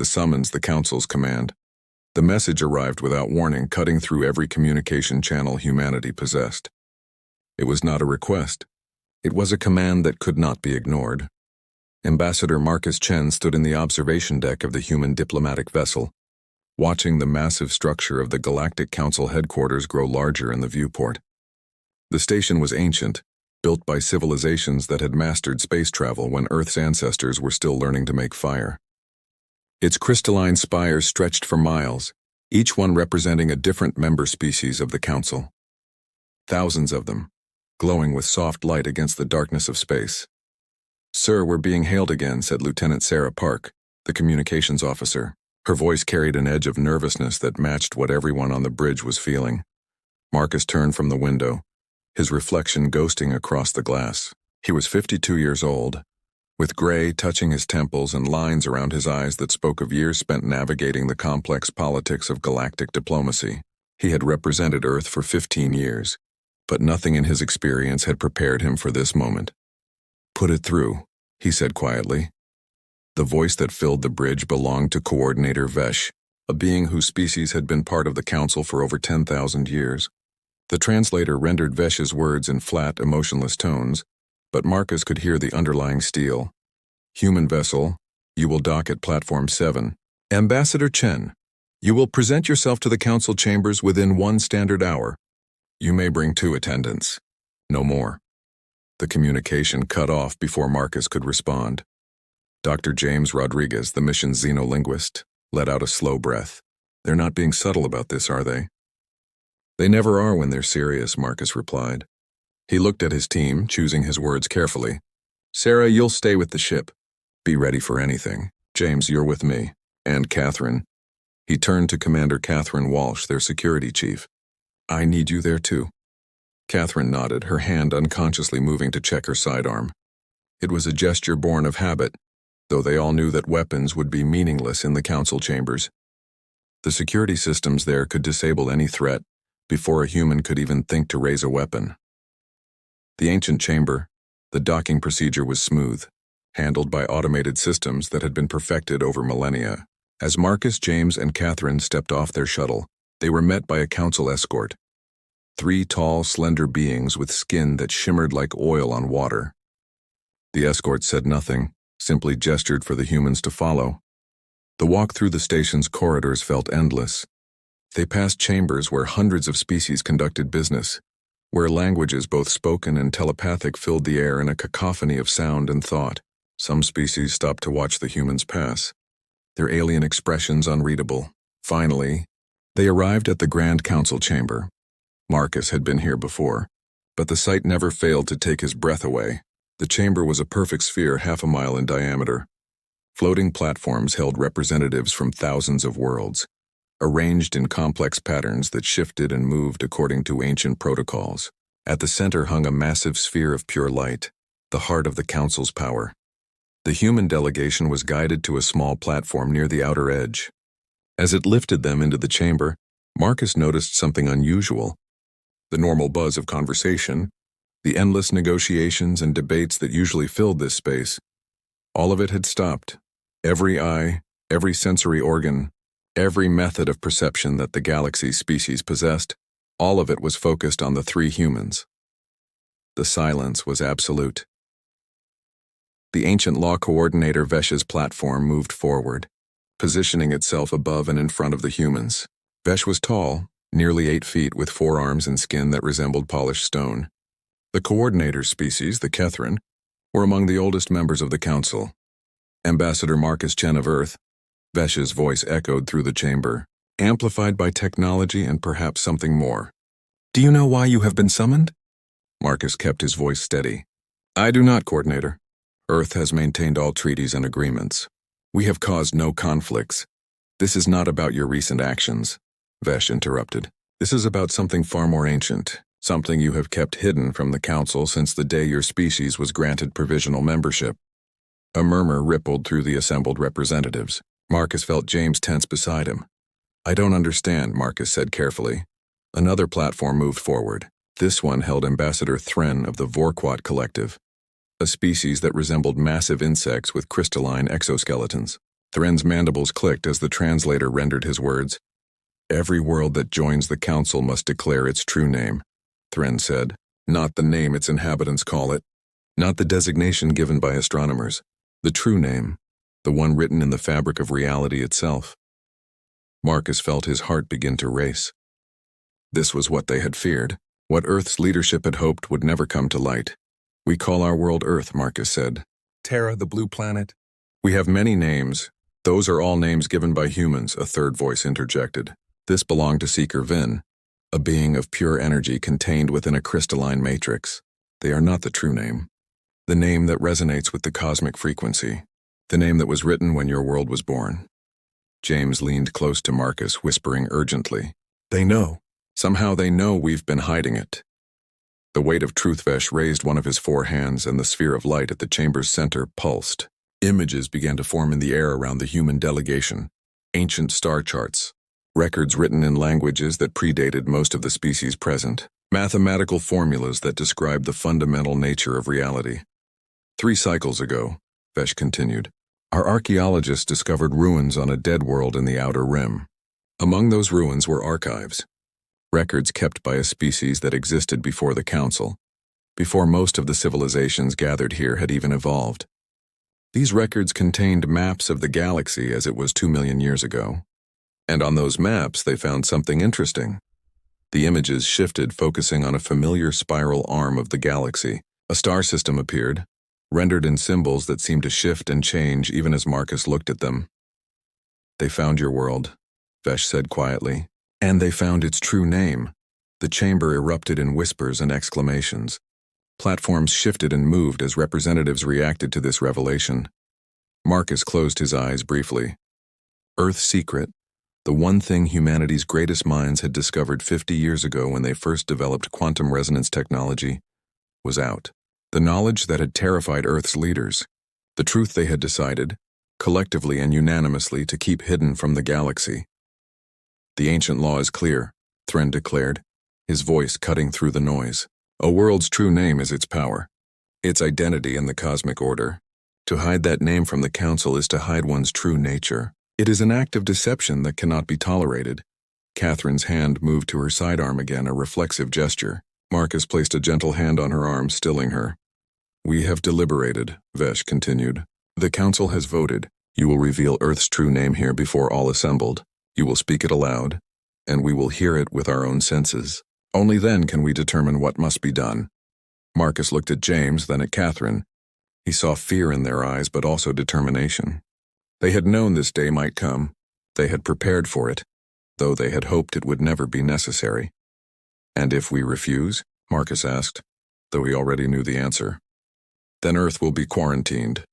the summons, the Council's command. The message arrived without warning, cutting through every communication channel humanity possessed. It was not a request. It was a command that could not be ignored. Ambassador Marcus Chen stood in the observation deck of the human diplomatic vessel, watching the massive structure of the Galactic Council headquarters grow larger in the viewport. The station was ancient, built by civilizations that had mastered space travel when Earth's ancestors were still learning to make fire. Its crystalline spires stretched for miles, each one representing a different member species of the Council. Thousands of them, glowing with soft light against the darkness of space. "Sir, we're being hailed again," said Lieutenant Sarah Park, the communications officer. Her voice carried an edge of nervousness that matched what everyone on the bridge was feeling. Marcus turned from the window, his reflection ghosting across the glass. He was 52 years old, with gray touching his temples and lines around his eyes that spoke of years spent navigating the complex politics of galactic diplomacy. He had represented Earth for 15 years, but nothing in his experience had prepared him for this moment. "Put it through," he said quietly. The voice that filled the bridge belonged to Coordinator Vesh, a being whose species had been part of the Council for over 10,000 years. The translator rendered Vesh's words in flat, emotionless tones, but Marcus could hear the underlying steel. "Human vessel, you will dock at Platform 7. Ambassador Chen, you will present yourself to the Council chambers within 1 standard hour. You may bring 2 attendants. No more." The communication cut off before Marcus could respond. Dr. James Rodriguez, the mission's xenolinguist, let out a slow breath. "They're not being subtle about this, are they?" "They never are when they're serious," Marcus replied. He looked at his team, choosing his words carefully. "Sarah, you'll stay with the ship. Be ready for anything. James, you're with me. And Catherine." He turned to Commander Catherine Walsh, their security chief. "I need you there too." Catherine nodded, her hand unconsciously moving to check her sidearm. It was a gesture born of habit, though they all knew that weapons would be meaningless in the Council chambers. The security systems there could disable any threat before a human could even think to raise a weapon. The ancient chamber, the docking procedure was smooth, handled by automated systems that had been perfected over millennia. As Marcus, James, and Catherine stepped off their shuttle, they were met by a Council escort. 3 tall, slender beings with skin that shimmered like oil on water. The escort said nothing, simply gestured for the humans to follow. The walk through the station's corridors felt endless. They passed chambers where hundreds of species conducted business, where languages both spoken and telepathic filled the air in a cacophony of sound and thought. Some species stopped to watch the humans pass, their alien expressions unreadable. Finally, they arrived at the Grand Council chamber. Marcus had been here before, but the sight never failed to take his breath away. The chamber was a perfect sphere 1/2 mile in diameter. Floating platforms held representatives from thousands of worlds, arranged in complex patterns that shifted and moved according to ancient protocols. At the center hung a massive sphere of pure light, the heart of the Council's power. The human delegation was guided to a small platform near the outer edge. As it lifted them into the chamber, Marcus noticed something unusual. The normal buzz of conversation, the endless negotiations and debates that usually filled this space, all of it had stopped. Every eye, every sensory organ, every method of perception that the galaxy's species possessed, all of it was focused on the 3 humans. The silence was absolute. The ancient law coordinator Vesh's platform moved forward, positioning itself above and in front of the humans. Vesh was tall, nearly 8 feet, with 4 arms and skin that resembled polished stone. The coordinator's species, the Catherine, were among the oldest members of the Council. Ambassador Marcus Chen of Earth. Vesh's voice echoed through the chamber, amplified by technology and perhaps something more. "Do you know why you have been summoned?" Marcus kept his voice steady. "I do not, Coordinator. Earth has maintained all treaties and agreements. We have caused no conflicts. This is not about your recent actions," Vesh interrupted. "This is about something far more ancient, something you have kept hidden from the Council since the day your species was granted provisional membership." A murmur rippled through the assembled representatives. Marcus felt James tense beside him. "I don't understand," Marcus said carefully. Another platform moved forward. This one held Ambassador Thren of the Vorquat Collective, a species that resembled massive insects with crystalline exoskeletons. Thren's mandibles clicked as the translator rendered his words. Every world that joins the council must declare its true name, Thren said. Not the name its inhabitants call it, not the designation given by astronomers. The true name, the one written in the fabric of reality itself. Marcus felt his heart begin to race. This was what they had feared, what Earth's leadership had hoped would never come to light. We call our world Earth, Marcus said. Terra, the blue planet. We have many names. Those are all names given by humans, a third voice interjected. This belonged to Seeker Vin, a being of pure energy contained within a crystalline matrix. They are not the true name. The name that resonates with the cosmic frequency. The name that was written when your world was born. James leaned close to Marcus, whispering urgently. They know. Somehow they know we've been hiding it. The weight of Truthvesh raised one of his 4 hands, and the sphere of light at the chamber's center pulsed. Images began to form in the air around the human delegation. Ancient star charts. Records written in languages that predated most of the species present. Mathematical formulas that described the fundamental nature of reality. 3 cycles ago, Vesh continued, our archaeologists discovered ruins on a dead world in the Outer Rim. Among those ruins were archives. Records kept by a species that existed before the Council, before most of the civilizations gathered here had even evolved. These records contained maps of the galaxy as it was 2 million years ago. And on those maps they found something interesting. The images shifted, focusing on a familiar spiral arm of the galaxy. A star system appeared, rendered in symbols that seemed to shift and change even as Marcus looked at them. They found your world, Vesh said quietly. And they found its true name. The chamber erupted in whispers and exclamations. Platforms shifted and moved as representatives reacted to this revelation. Marcus closed his eyes briefly. Earth's secret, the one thing humanity's greatest minds had discovered 50 years ago when they first developed quantum resonance technology, was out. The knowledge that had terrified Earth's leaders, the truth they had decided, collectively and unanimously, to keep hidden from the galaxy. The ancient law is clear, Thren declared, his voice cutting through the noise. A world's true name is its power, its identity in the cosmic order. To hide that name from the Council is to hide one's true nature. It is an act of deception that cannot be tolerated. Catherine's hand moved to her sidearm again, a reflexive gesture. Marcus placed a gentle hand on her arm, stilling her. We have deliberated, Vesh continued. The Council has voted. You will reveal Earth's true name here before all assembled. You will speak it aloud, and we will hear it with our own senses. Only then can we determine what must be done. Marcus looked at James, then at Catherine. He saw fear in their eyes, but also determination. They had known this day might come. They had prepared for it, though they had hoped it would never be necessary. And if we refuse? Marcus asked, though he already knew the answer. Then Earth will be quarantined,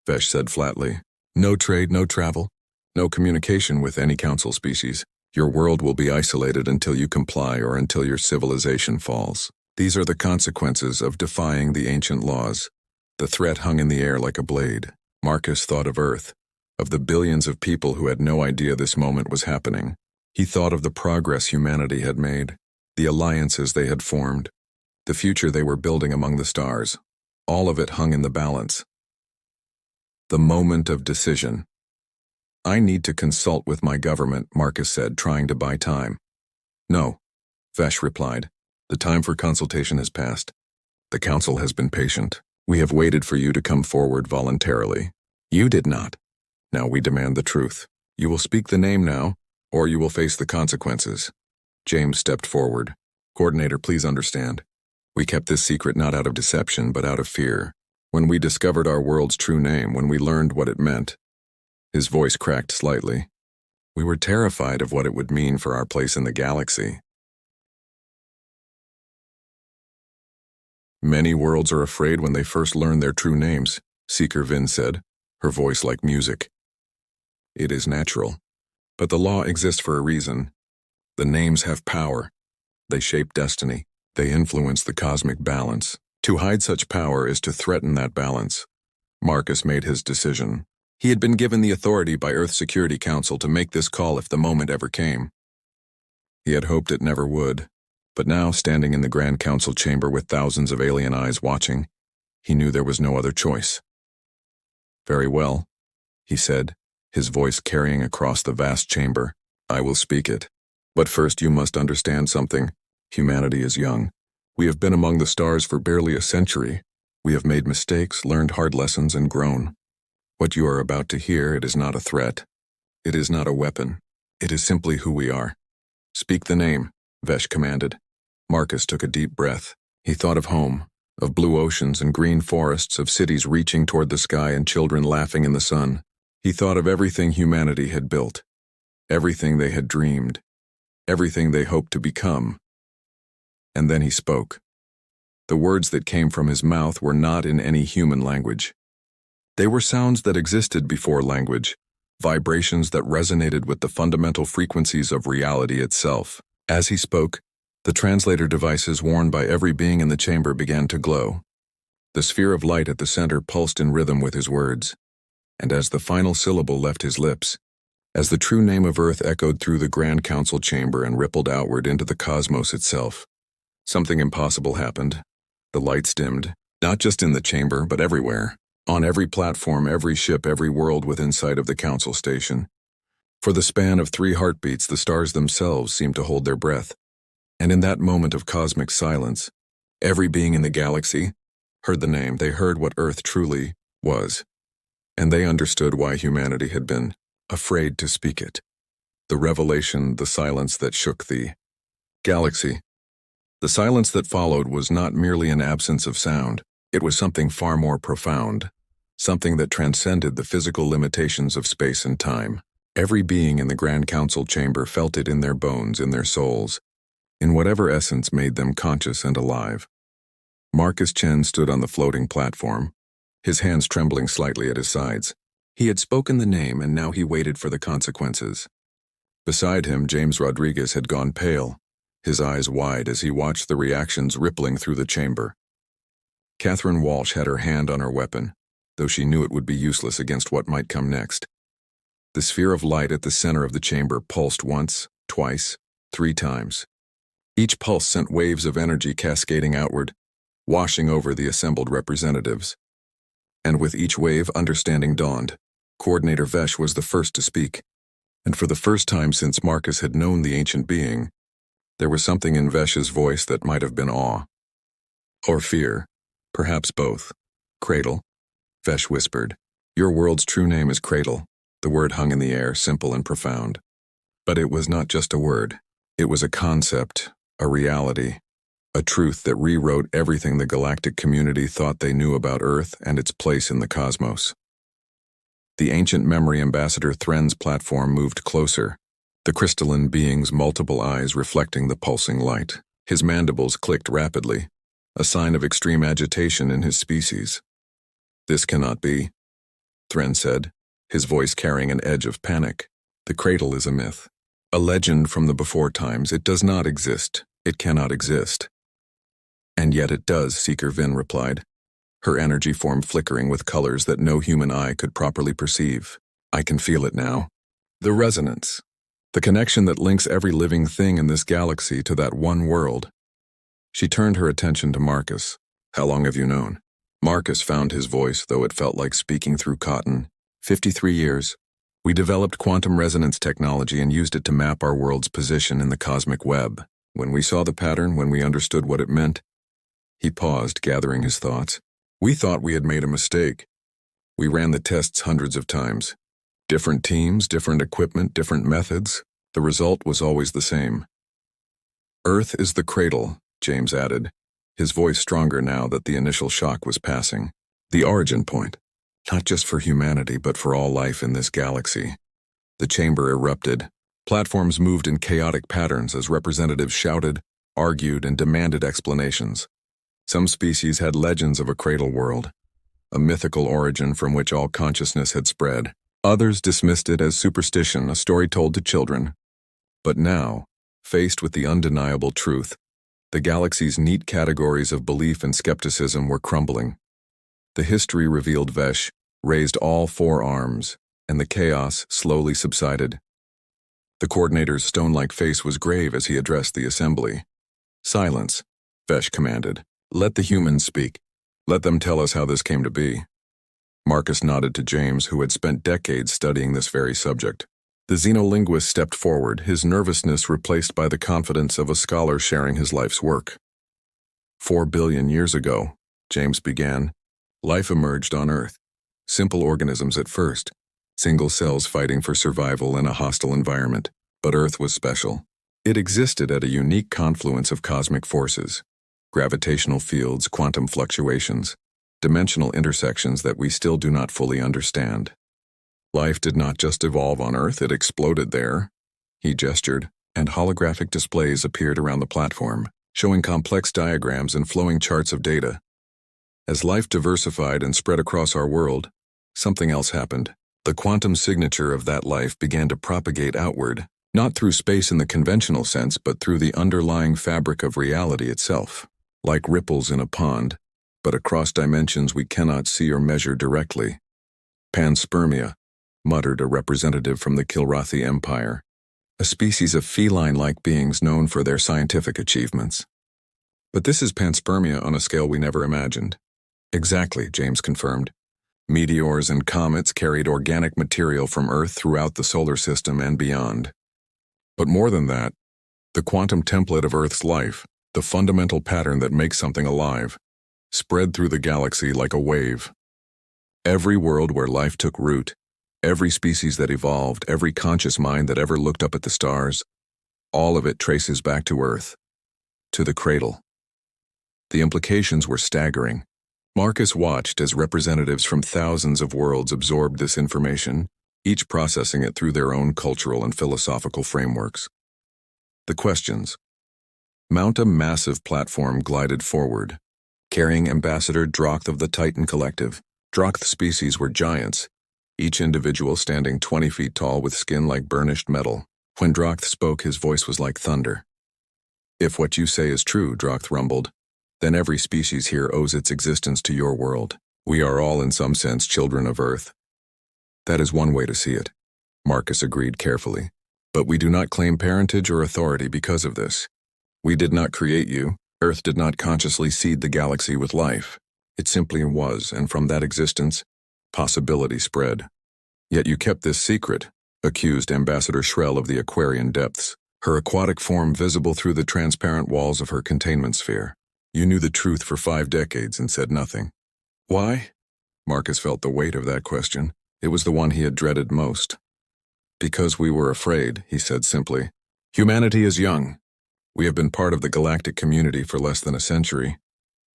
Vesh said flatly. No trade, no travel, no communication with any Council species. Your world will be isolated until you comply or until your civilization falls. These are the consequences of defying the ancient laws. The threat hung in the air like a blade. Marcus thought of Earth, of the billions of people who had no idea this moment was happening. He thought of the progress humanity had made, the alliances they had formed, the future they were building among the stars. All of it hung in the balance. The moment of decision. I need to consult with my government, Marcus said, trying to buy time. No, Vesh replied. The time for consultation has passed. The Council has been patient. We have waited for you to come forward voluntarily. You did not. Now we demand the truth. You will speak the name now, or you will face the consequences. James stepped forward. Coordinator, please understand. We kept this secret not out of deception, but out of fear. When we discovered our world's true name, when we learned what it meant, his voice cracked slightly. We were terrified of what it would mean for our place in the galaxy. Many worlds are afraid when they first learn their true names, Seeker Vin said, her voice like music. It is natural. But the law exists for a reason. The names have power. They shape destiny. They influence the cosmic balance. To hide such power is to threaten that balance. Marcus made his decision. He had been given the authority by Earth Security Council to make this call if the moment ever came. He had hoped it never would, but now, standing in the Grand Council chamber with thousands of alien eyes watching, he knew there was no other choice. Very well, he said, his voice carrying across the vast chamber. "I will speak it. But first you must understand something. Humanity is young. We have been among the stars for barely a century. We have made mistakes, learned hard lessons, and grown. What you are about to hear, it is not a threat. It is not a weapon. It is simply who we are." "Speak the name," Vesh commanded. Marcus took a deep breath. He thought of home, of blue oceans and green forests, of cities reaching toward the sky and children laughing in the sun. He thought of everything humanity had built, everything they had dreamed, everything they hoped to become. And then he spoke. The words that came from his mouth were not in any human language. They were sounds that existed before language, vibrations that resonated with the fundamental frequencies of reality itself. As he spoke, the translator devices worn by every being in the chamber began to glow. The sphere of light at the center pulsed in rhythm with his words. And as the final syllable left his lips, as the true name of Earth echoed through the Grand Council chamber and rippled outward into the cosmos itself, something impossible happened. The lights dimmed, not just in the chamber, but everywhere. On every platform, every ship, every world within sight of the Council station. For the span of 3 heartbeats, the stars themselves seemed to hold their breath. And in that moment of cosmic silence, every being in the galaxy heard the name. They heard what Earth truly was. And they understood why humanity had been afraid to speak it. The revelation, the silence that shook the galaxy. The silence that followed was not merely an absence of sound. It was something far more profound, something that transcended the physical limitations of space and time. Every being in the Grand Council chamber felt it in their bones, in their souls, in whatever essence made them conscious and alive. Marcus Chen stood on the floating platform, his hands trembling slightly at his sides. He had spoken the name, and now he waited for the consequences. Beside him, James Rodriguez had gone pale, his eyes wide as he watched the reactions rippling through the chamber. Catherine Walsh had her hand on her weapon, though she knew it would be useless against what might come next. The sphere of light at the center of the chamber pulsed once, twice, 3 times. Each pulse sent waves of energy cascading outward, washing over the assembled representatives. And with each wave, understanding dawned. Coordinator Vesh was the first to speak. And for the first time since Marcus had known the ancient being, there was something in Vesh's voice that might have been awe. Or fear. Perhaps both. "Cradle," Vesh whispered. "Your world's true name is Cradle." The word hung in the air, simple and profound. But it was not just a word. It was a concept, a reality, a truth that rewrote everything the galactic community thought they knew about Earth and its place in the cosmos. The ancient memory ambassador Thren's platform moved closer, the crystalline being's multiple eyes reflecting the pulsing light. His mandibles clicked rapidly, a sign of extreme agitation in his species. "This cannot be," Thren said, his voice carrying an edge of panic. "The cradle is a myth, a legend from the before times. It does not exist. It cannot exist." "And yet it does," Seeker Vin replied, her energy form flickering with colors that no human eye could properly perceive. "I can feel it now. The resonance. The connection that links every living thing in this galaxy to that one world." She turned her attention to Marcus. "How long have you known?" Marcus found his voice, though it felt like speaking through cotton. 53 years. We developed quantum resonance technology and used it to map our world's position in the cosmic web. When we saw the pattern, when we understood what it meant." He paused, gathering his thoughts. "We thought we had made a mistake. We ran the tests hundreds of times. Different teams, different equipment, different methods. The result was always the same. Earth is the cradle," James added, his voice stronger now that the initial shock was passing. "The origin point, not just for humanity, but for all life in this galaxy." The chamber erupted. Platforms moved in chaotic patterns as representatives shouted, argued, and demanded explanations. Some species had legends of a cradle world, a mythical origin from which all consciousness had spread. Others dismissed it as superstition, a story told to children. But now, faced with the undeniable truth, the galaxy's neat categories of belief and skepticism were crumbling. The history revealed Vesh raised all 4 arms, and the chaos slowly subsided. The coordinator's stone-like face was grave as he addressed the assembly. "Silence," Vesh commanded. "Let the humans speak. Let them tell us how this came to be." Marcus nodded to James, who had spent decades studying this very subject. The xenolinguist stepped forward, his nervousness replaced by the confidence of a scholar sharing his life's work. 4 billion years ago, James began, life emerged on Earth. Simple organisms at first, single cells fighting for survival in a hostile environment. But Earth was special. It existed at a unique confluence of cosmic forces, gravitational fields, quantum fluctuations, dimensional intersections that we still do not fully understand. Life did not just evolve on Earth, it exploded there. He gestured, and holographic displays appeared around the platform, showing complex diagrams and flowing charts of data. As life diversified and spread across our world, something else happened. The quantum signature of that life began to propagate outward, not through space in the conventional sense, but through the underlying fabric of reality itself. Like ripples in a pond, but across dimensions we cannot see or measure directly. Panspermia, muttered a representative from the Kilrathi Empire, a species of feline-like beings known for their scientific achievements. But this is panspermia on a scale we never imagined. Exactly, James confirmed. Meteors and comets carried organic material from Earth throughout the solar system and beyond. But more than that, the quantum template of Earth's life, the fundamental pattern that makes something alive, spread through the galaxy like a wave. Every world where life took root, every species that evolved, every conscious mind that ever looked up at the stars, all of it traces back to Earth, to the cradle. The implications were staggering. Marcus watched as representatives from thousands of worlds absorbed this information, each processing it through their own cultural and philosophical frameworks. The questions. Mount a massive platform glided forward, carrying Ambassador Droth of the Titan Collective. Droth species were giants, each individual standing 20 feet tall with skin like burnished metal. When Droth spoke, his voice was like thunder. If what you say is true, Droth rumbled, then every species here owes its existence to your world. We are all in some sense children of Earth. That is one way to see it, Marcus agreed carefully. But we do not claim parentage or authority because of this. We did not create you. Earth did not consciously seed the galaxy with life. It simply was, and from that existence, possibility spread. Yet you kept this secret, accused Ambassador Shrell of the Aquarian depths, her aquatic form visible through the transparent walls of her containment sphere. You knew the truth for 5 decades and said nothing. Why? Marcus felt the weight of that question. It was the one he had dreaded most. Because we were afraid, he said simply. Humanity is young. We have been part of the galactic community for less than a century.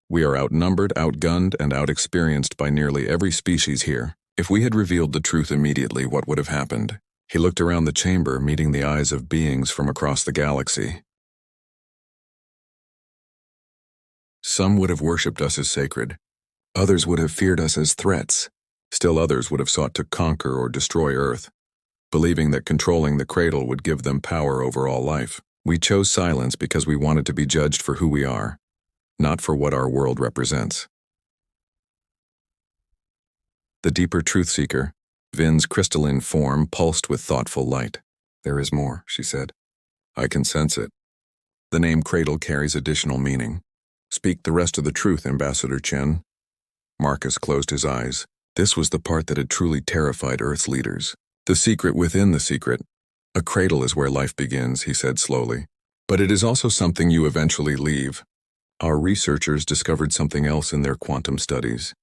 We are outnumbered, outgunned, and outexperienced by nearly every species here. If we had revealed the truth immediately, what would have happened? He looked around the chamber, meeting the eyes of beings from across the galaxy. Some would have worshipped us as sacred. Others would have feared us as threats. Still others would have sought to conquer or destroy Earth, believing that controlling the cradle would give them power over all life. We chose silence because we wanted to be judged for who we are, not for what our world represents. The deeper truth seeker, Vin's crystalline form pulsed with thoughtful light. There is more, she said. I can sense it. The name Cradle carries additional meaning. Speak the rest of the truth, Ambassador Chen. Marcus closed his eyes. This was the part that had truly terrified Earth's leaders. The secret within the secret. A cradle is where life begins, he said slowly. But it is also something you eventually leave. Our researchers discovered something else in their quantum studies.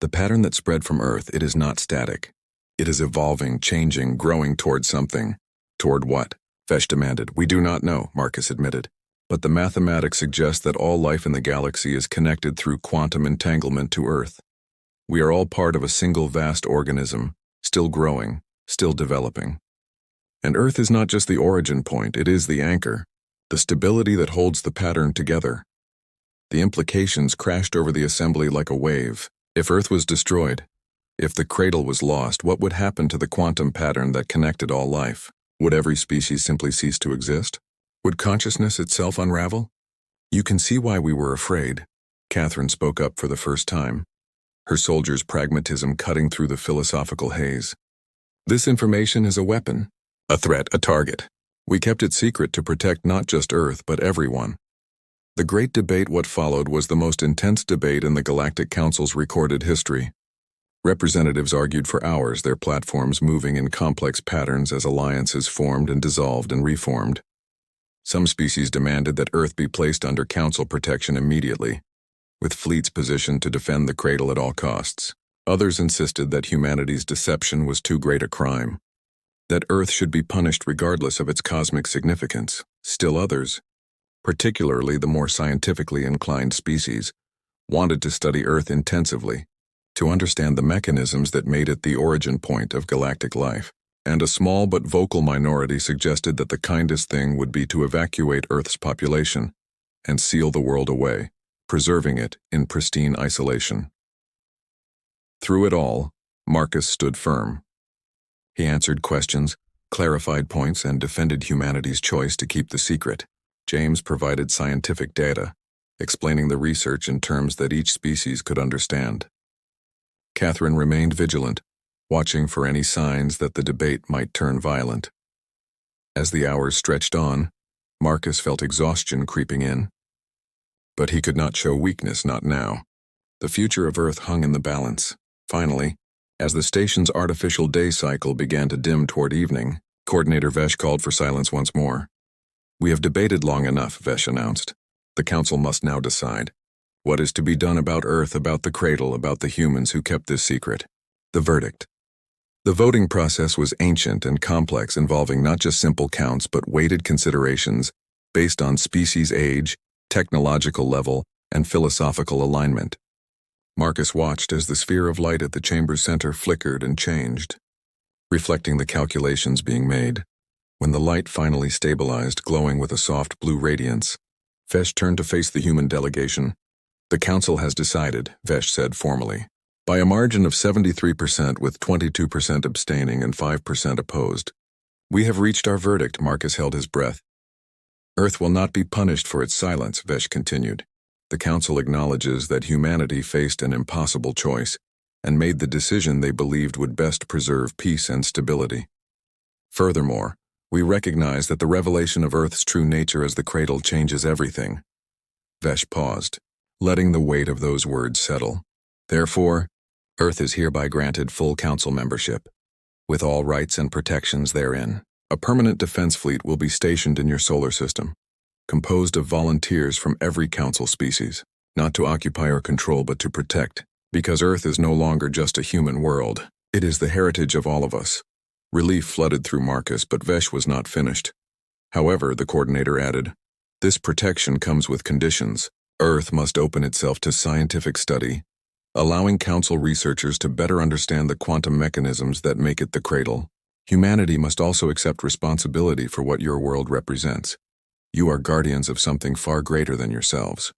The pattern that spread from Earth, it is not static. It is evolving, changing, growing toward something. Toward what? Fesh demanded. We do not know, Marcus admitted. But the mathematics suggest that all life in the galaxy is connected through quantum entanglement to Earth. We are all part of a single vast organism, still growing, still developing. And Earth is not just the origin point, it is the anchor, the stability that holds the pattern together. The implications crashed over the assembly like a wave. If Earth was destroyed, if the cradle was lost, what would happen to the quantum pattern that connected all life? Would every species simply cease to exist? Would consciousness itself unravel? You can see why we were afraid. Catherine spoke up for the first time, her soldier's pragmatism cutting through the philosophical haze. This information is a weapon, a threat, a target. We kept it secret to protect not just Earth, but everyone. The great debate what followed was the most intense debate in the Galactic Council's recorded history. Representatives argued for hours, their platforms moving in complex patterns as alliances formed and dissolved and reformed. Some species demanded that Earth be placed under Council protection immediately, with fleets positioned to defend the cradle at all costs. Others insisted that humanity's deception was too great a crime, that Earth should be punished regardless of its cosmic significance. Still others, particularly the more scientifically inclined species, wanted to study Earth intensively, to understand the mechanisms that made it the origin point of galactic life. And a small but vocal minority suggested that the kindest thing would be to evacuate Earth's population and seal the world away, preserving it in pristine isolation. Through it all, Marcus stood firm. He answered questions, clarified points, and defended humanity's choice to keep the secret. James provided scientific data, explaining the research in terms that each species could understand. Catherine remained vigilant, watching for any signs that the debate might turn violent. As the hours stretched on, Marcus felt exhaustion creeping in. But he could not show weakness, not now. The future of Earth hung in the balance. Finally, as the station's artificial day cycle began to dim toward evening, Coordinator Vesh called for silence once more. "We have debated long enough," Vesh announced. "The Council must now decide. What is to be done about Earth, about the cradle, about the humans who kept this secret?" The verdict. The voting process was ancient and complex, involving not just simple counts but weighted considerations based on species age, technological level, and philosophical alignment. Marcus watched as the sphere of light at the chamber's center flickered and changed, reflecting the calculations being made. When the light finally stabilized, glowing with a soft blue radiance, Vesh turned to face the human delegation. "The Council has decided," Vesh said formally, "by a margin of 73% with 22% abstaining and 5% opposed. We have reached our verdict." Marcus held his breath. "Earth will not be punished for its silence," Vesh continued. "The Council acknowledges that humanity faced an impossible choice and made the decision they believed would best preserve peace and stability. Furthermore, we recognize that the revelation of Earth's true nature as the cradle changes everything." Vesh paused, letting the weight of those words settle. "Therefore, Earth is hereby granted full Council membership, with all rights and protections therein. A permanent defense fleet will be stationed in your solar system, composed of volunteers from every Council species, not to occupy or control but to protect, because Earth is no longer just a human world. It is the heritage of all of us." Relief flooded through Marcus, but Vesh was not finished. "However," the coordinator added, "this protection comes with conditions. Earth must open itself to scientific study, allowing Council researchers to better understand the quantum mechanisms that make it the cradle. Humanity must also accept responsibility for what your world represents. You are guardians of something far greater than yourselves."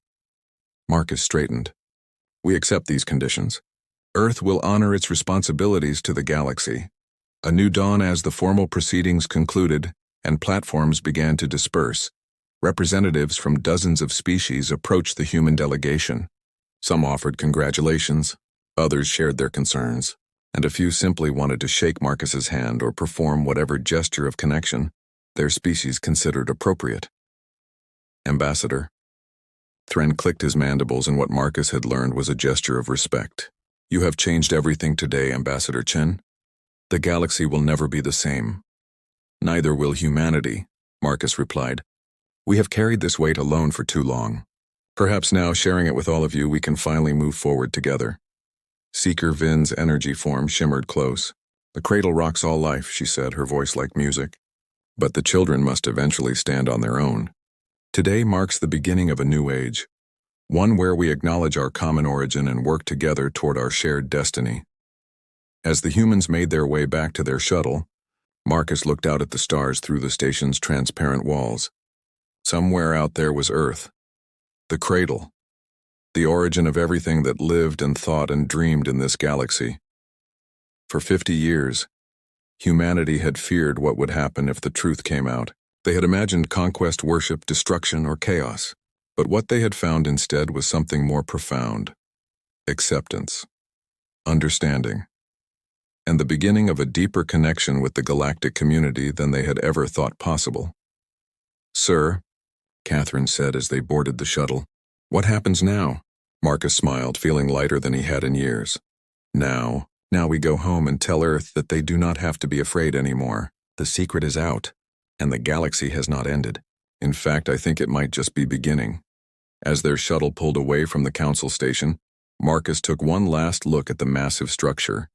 Marcus straightened. "We accept these conditions. Earth will honor its responsibilities to the galaxy." A new dawn as the formal proceedings concluded and platforms began to disperse. Representatives from dozens of species approached the human delegation. Some offered congratulations, others shared their concerns, and a few simply wanted to shake Marcus's hand or perform whatever gesture of connection their species considered appropriate. "Ambassador." Thren clicked his mandibles, and what Marcus had learned was a gesture of respect. "You have changed everything today, Ambassador Chen. The galaxy will never be the same." "Neither will humanity," Marcus replied. "We have carried this weight alone for too long. Perhaps now, sharing it with all of you, we can finally move forward together." Seeker Vin's energy form shimmered close. "The cradle rocks all life," she said, her voice like music. "But the children must eventually stand on their own. Today marks the beginning of a new age, one where we acknowledge our common origin and work together toward our shared destiny." As the humans made their way back to their shuttle, Marcus looked out at the stars through the station's transparent walls. Somewhere out there was Earth, the cradle, the origin of everything that lived and thought and dreamed in this galaxy. For 50 years, humanity had feared what would happen if the truth came out. They had imagined conquest, worship, destruction, or chaos. But what they had found instead was something more profound: acceptance, understanding, and the beginning of a deeper connection with the galactic community than they had ever thought possible. "Sir," Catherine said as they boarded the shuttle. "What happens now?" Marcus smiled, feeling lighter than he had in years. "Now, Now we go home and tell Earth that they do not have to be afraid anymore. The secret is out, and the galaxy has not ended. In fact, I think it might just be beginning. As their shuttle pulled away from the council station, Marcus took one last look at the massive structure.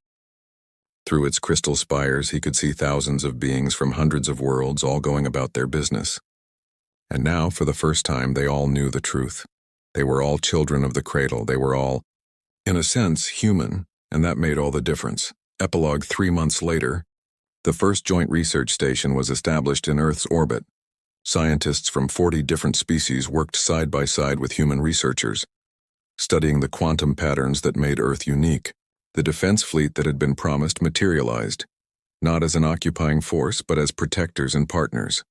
Through its crystal spires, he could see thousands of beings from hundreds of worlds all going about their business. And now, for the first time, they all knew the truth. They were all children of the cradle. They were all, in a sense, human, and that made all the difference. Epilogue: 3 months later, the first joint research station was established in Earth's orbit. Scientists from 40 different species worked side by side with human researchers, studying the quantum patterns that made Earth unique. The defense fleet that had been promised materialized, not as an occupying force, but as protectors and partners.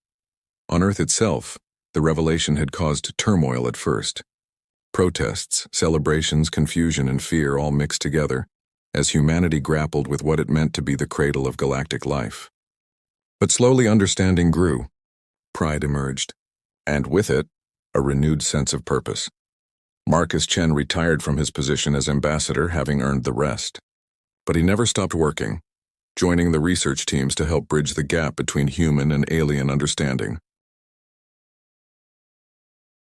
On Earth itself, the revelation had caused turmoil at first. Protests, celebrations, confusion, and fear all mixed together as humanity grappled with what it meant to be the cradle of galactic life. But slowly understanding grew. Pride emerged, and with it, a renewed sense of purpose. Marcus Chen retired from his position as ambassador, having earned the rest. But he never stopped working, joining the research teams to help bridge the gap between human and alien understanding.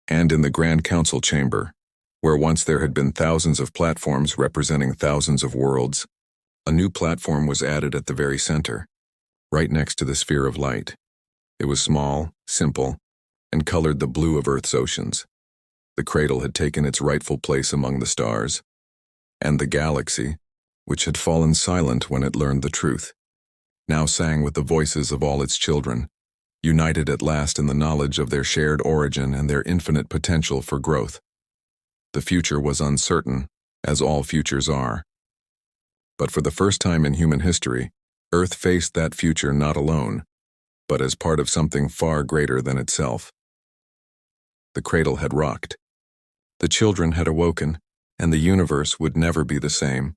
And in the Grand Council chamber, where once there had been thousands of platforms representing thousands of worlds, a new platform was added at the very center, right next to the sphere of light. It was small, simple, and colored the blue of Earth's oceans. The cradle had taken its rightful place among the stars, and the galaxy, which had fallen silent when it learned the truth, now sang with the voices of all its children, united at last in the knowledge of their shared origin and their infinite potential for growth. The future was uncertain, as all futures are. But for the first time in human history, Earth faced that future not alone, but as part of something far greater than itself. The cradle had rocked. The children had awoken, and the universe would never be the same.